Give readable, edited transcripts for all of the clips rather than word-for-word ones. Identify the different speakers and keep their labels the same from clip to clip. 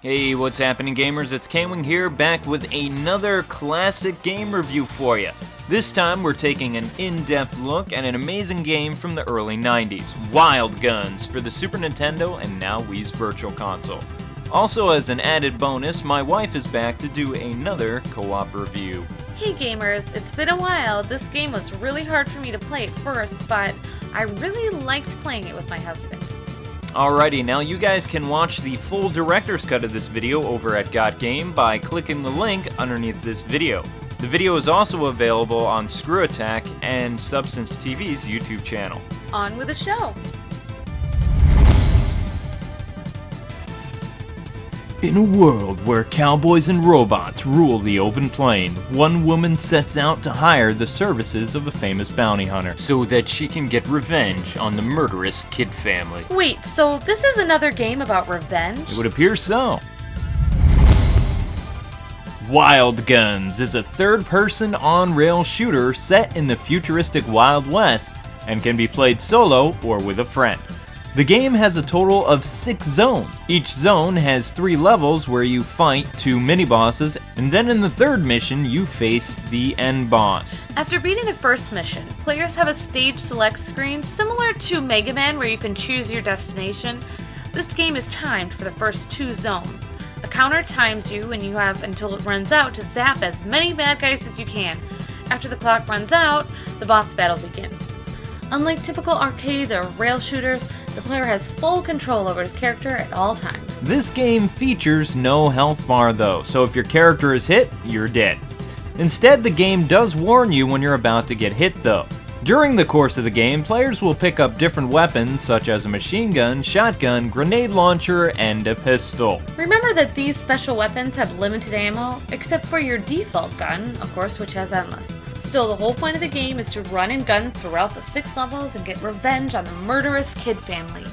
Speaker 1: Hey, what's happening gamers? It's Kwing here, back with another classic game review for you. This time we're taking an in-depth look at an amazing game from the early 90s, Wild Guns, for the Super Nintendo and now Wii's Virtual Console. Also, as an added bonus, my wife is back to do another co-op review.
Speaker 2: Hey gamers, it's been a while. This game was really hard for me to play at first, but I really liked playing it with my husband.
Speaker 1: Alrighty, now you guys can watch the full director's cut of this video over at Got Game by clicking the link underneath this video. The video is also available on Screw Attack and Substance TV's YouTube channel.
Speaker 2: On with the show!
Speaker 1: In a world where cowboys and robots rule the open plain, one woman sets out to hire the services of a famous bounty hunter so that she can get revenge on the murderous Kid family.
Speaker 2: Wait, so this is another game about revenge?
Speaker 1: It would appear so. Wild Guns is a third-person on-rail shooter set in the futuristic Wild West and can be played solo or with a friend. The game has a total of 6 zones. Each zone has 3 levels where you fight 2 mini-bosses, and then in the third mission you face the end boss.
Speaker 2: After beating the first mission, players have a stage select screen similar to Mega Man where you can choose your destination. This game is timed for the first 2 zones. A counter times you and you have until it runs out to zap as many bad guys as you can. After the clock runs out, the boss battle begins. Unlike typical arcades or rail shooters, the player has full control over his character at all times.
Speaker 1: This game features no health bar though, so if your character is hit, you're dead. Instead, the game does warn you when you're about to get hit though. During the course of the game, players will pick up different weapons such as a machine gun, shotgun, grenade launcher, and a pistol.
Speaker 2: Remember that these special weapons have limited ammo, except for your default gun, of course, which has endless. Still, the whole point of the game is to run and gun throughout the 6 levels and get revenge on the murderous Kid family.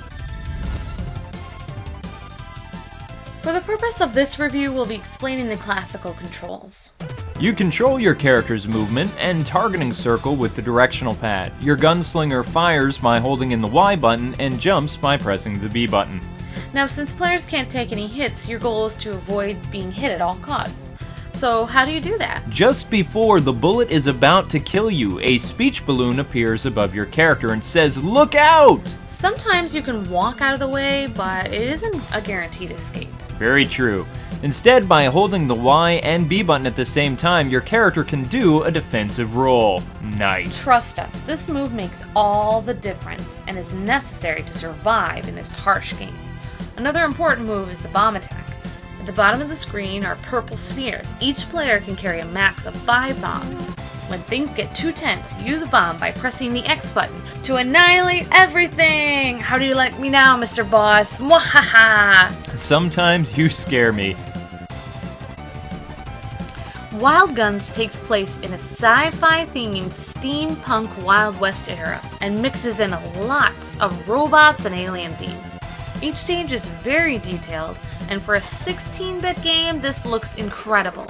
Speaker 2: For the purpose of this review, we'll be explaining the classical controls.
Speaker 1: You control your character's movement and targeting circle with the directional pad. Your gunslinger fires by holding in the Y button and jumps by pressing the B button.
Speaker 2: Now, since players can't take any hits, your goal is to avoid being hit at all costs. So how do you do that?
Speaker 1: Just before the bullet is about to kill you, a speech balloon appears above your character and says, "Look out!"
Speaker 2: Sometimes you can walk out of the way, but it isn't a guaranteed escape.
Speaker 1: Very true. Instead, by holding the Y and B button at the same time, your character can do a defensive roll. Nice.
Speaker 2: Trust us, this move makes all the difference and is necessary to survive in this harsh game. Another important move is the bomb attack. At the bottom of the screen are purple spheres. Each player can carry a max of 5 bombs. When things get too tense, use a bomb by pressing the X button to annihilate everything! How do you like me now, Mr. Boss? Mwahaha!
Speaker 1: Sometimes you scare me.
Speaker 2: Wild Guns takes place in a sci-fi themed steampunk Wild West era and mixes in lots of robots and alien themes. Each stage is very detailed, and for a 16-bit game, this looks incredible.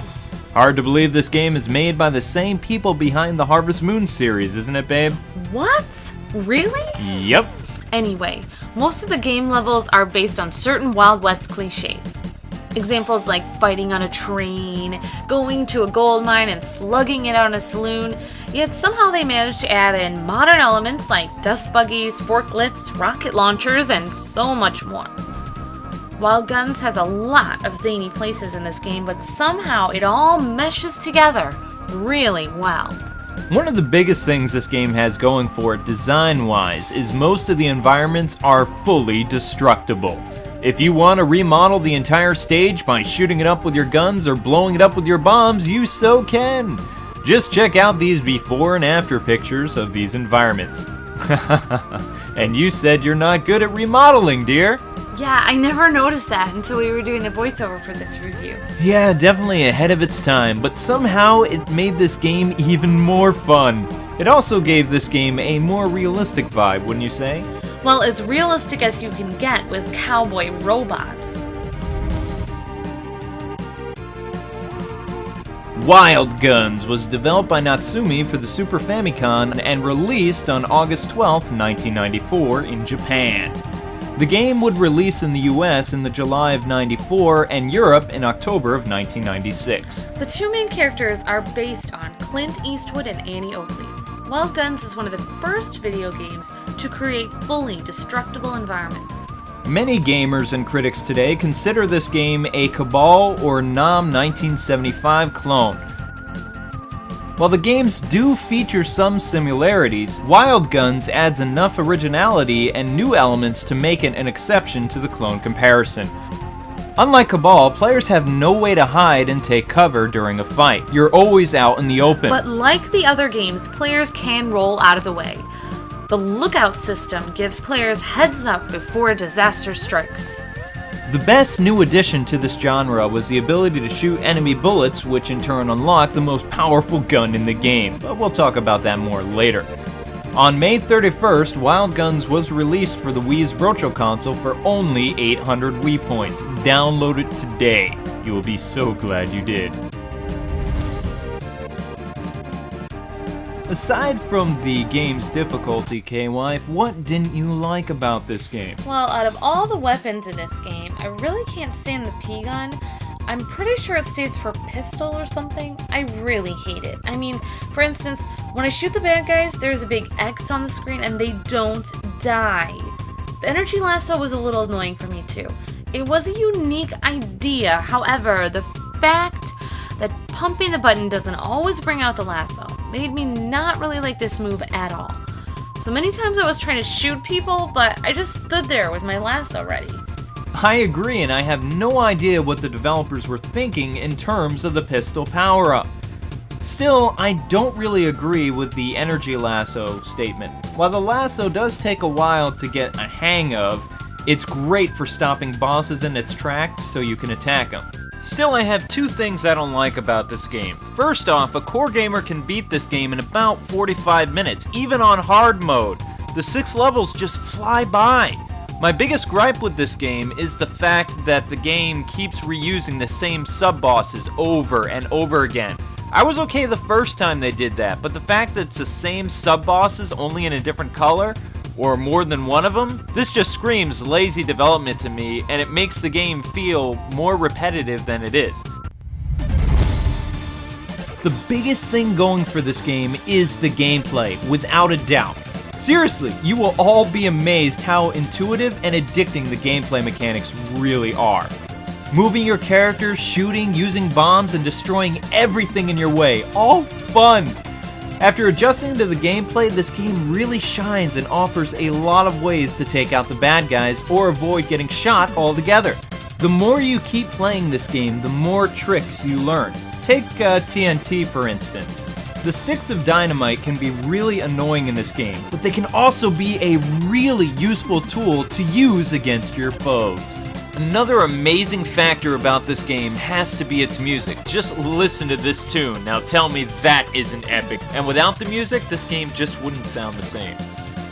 Speaker 1: Hard to believe this game is made by the same people behind the Harvest Moon series, isn't it, babe?
Speaker 2: What? Really?
Speaker 1: Yep.
Speaker 2: Anyway, most of the game levels are based on certain Wild West cliches. Examples like fighting on a train, going to a gold mine and slugging it out in a saloon, yet somehow they managed to add in modern elements like dust buggies, forklifts, rocket launchers, and so much more. Wild Guns has a lot of zany places in this game, but somehow it all meshes together really well.
Speaker 1: One of the biggest things this game has going for it design-wise is most of the environments are fully destructible. If you want to remodel the entire stage by shooting it up with your guns or blowing it up with your bombs, you so can. Just check out these before and after pictures of these environments. And you said you're not good at remodeling, dear.
Speaker 2: Yeah, I never noticed that until we were doing the voiceover for this review.
Speaker 1: Yeah, definitely ahead of its time, but somehow it made this game even more fun. It also gave this game a more realistic vibe, wouldn't you say?
Speaker 2: Well, as realistic as you can get with cowboy robots.
Speaker 1: Wild Guns was developed by Natsumi for the Super Famicom and released on August 12, 1994 in Japan. The game would release in the US in the July of '94 and Europe in October of 1996.
Speaker 2: The two main characters are based on Clint Eastwood and Annie Oakley. Wild Guns is one of the first video games to create fully destructible environments.
Speaker 1: Many gamers and critics today consider this game a Cabal or NAM 1975 clone. While the games do feature some similarities, Wild Guns adds enough originality and new elements to make it an exception to the clone comparison. Unlike Cabal, players have no way to hide and take cover during a fight. You're always out in the open.
Speaker 2: But like the other games, players can roll out of the way. The lookout system gives players heads up before a disaster strikes.
Speaker 1: The best new addition to this genre was the ability to shoot enemy bullets, which in turn unlocked the most powerful gun in the game, but we'll talk about that more later. On May 31st, Wild Guns was released for the Wii's Virtual Console for only 800 Wii points. Download it today. You will be so glad you did. Aside from the game's difficulty, Kwife, what didn't you like about this game?
Speaker 2: Well, out of all the weapons in this game, I really can't stand the P-gun. I'm pretty sure it stands for pistol or something. I really hate it. I mean, for instance, when I shoot the bad guys, there's a big X on the screen and they don't die. The energy lasso was a little annoying for me too. It was a unique idea, however, the fact that pumping the button doesn't always bring out the lasso made me not really like this move at all. So many times I was trying to shoot people, but I just stood there with my lasso ready.
Speaker 1: I agree, and I have no idea what the developers were thinking in terms of the pistol power-up. Still, I don't really agree with the energy lasso statement. While the lasso does take a while to get a hang of, it's great for stopping bosses in its tracks so you can attack them. Still, I have two things I don't like about this game. First off, a core gamer can beat this game in about 45 minutes, even on hard mode. The 6 levels just fly by. My biggest gripe with this game is the fact that the game keeps reusing the same sub-bosses over and over again. I was okay the first time they did that, but the fact that it's the same sub-bosses only in a different color, or more than one of them, this just screams lazy development to me, and it makes the game feel more repetitive than it is. The biggest thing going for this game is the gameplay, without a doubt. Seriously, you will all be amazed how intuitive and addicting the gameplay mechanics really are. Moving your characters, shooting, using bombs, and destroying everything in your way, all fun! After adjusting to the gameplay, this game really shines and offers a lot of ways to take out the bad guys or avoid getting shot altogether. The more you keep playing this game, the more tricks you learn. Take TNT for instance. The sticks of dynamite can be really annoying in this game, but they can also be a really useful tool to use against your foes. Another amazing factor about this game has to be its music. Just listen to this tune. Now tell me that isn't epic. And without the music, this game just wouldn't sound the same.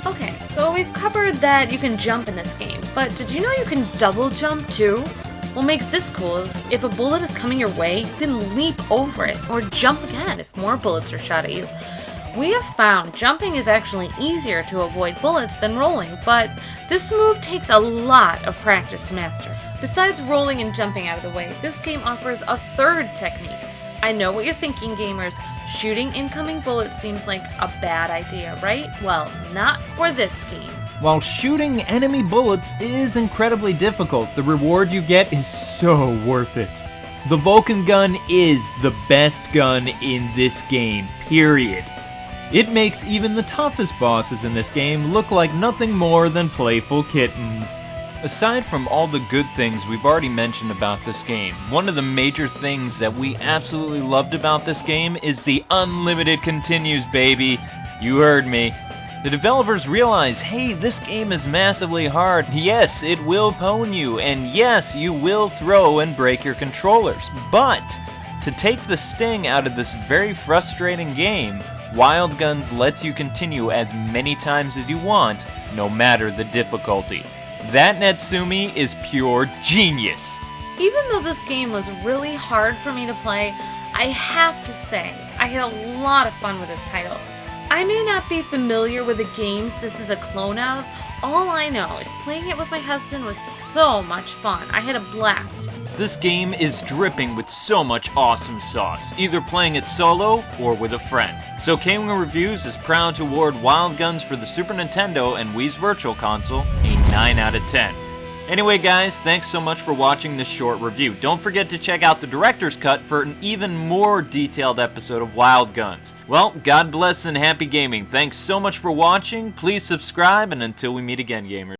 Speaker 2: Okay, so we've covered that you can jump in this game, but did you know you can double jump too? What makes this cool is if a bullet is coming your way, you can leap over it or jump again if more bullets are shot at you. We have found jumping is actually easier to avoid bullets than rolling, but this move takes a lot of practice to master. Besides rolling and jumping out of the way, this game offers a third technique. I know what you're thinking, gamers. Shooting incoming bullets seems like a bad idea, right? Well, not for this game.
Speaker 1: While shooting enemy bullets is incredibly difficult, the reward you get is so worth it. The Vulcan gun is the best gun in this game, period. It makes even the toughest bosses in this game look like nothing more than playful kittens. Aside from all the good things we've already mentioned about this game, one of the major things that we absolutely loved about this game is the unlimited continues, baby. You heard me. The developers realize, hey, this game is massively hard. Yes, it will pwn you, and yes, you will throw and break your controllers. But to take the sting out of this very frustrating game, Wild Guns lets you continue as many times as you want, no matter the difficulty. That, Natsumi, is pure genius.
Speaker 2: Even though this game was really hard for me to play, I have to say, I had a lot of fun with this title. I may not be familiar with the games this is a clone of. All I know is playing it with my husband was so much fun. I had a blast.
Speaker 1: This game is dripping with so much awesome sauce, either playing it solo or with a friend. So K-Wing Reviews is proud to award Wild Guns for the Super Nintendo and Wii's Virtual Console a 9 out of 10. Anyway guys, thanks so much for watching this short review. Don't forget to check out the director's cut for an even more detailed episode of Wild Guns. Well, God bless and happy gaming. Thanks so much for watching. Please subscribe, and until we meet again, gamers.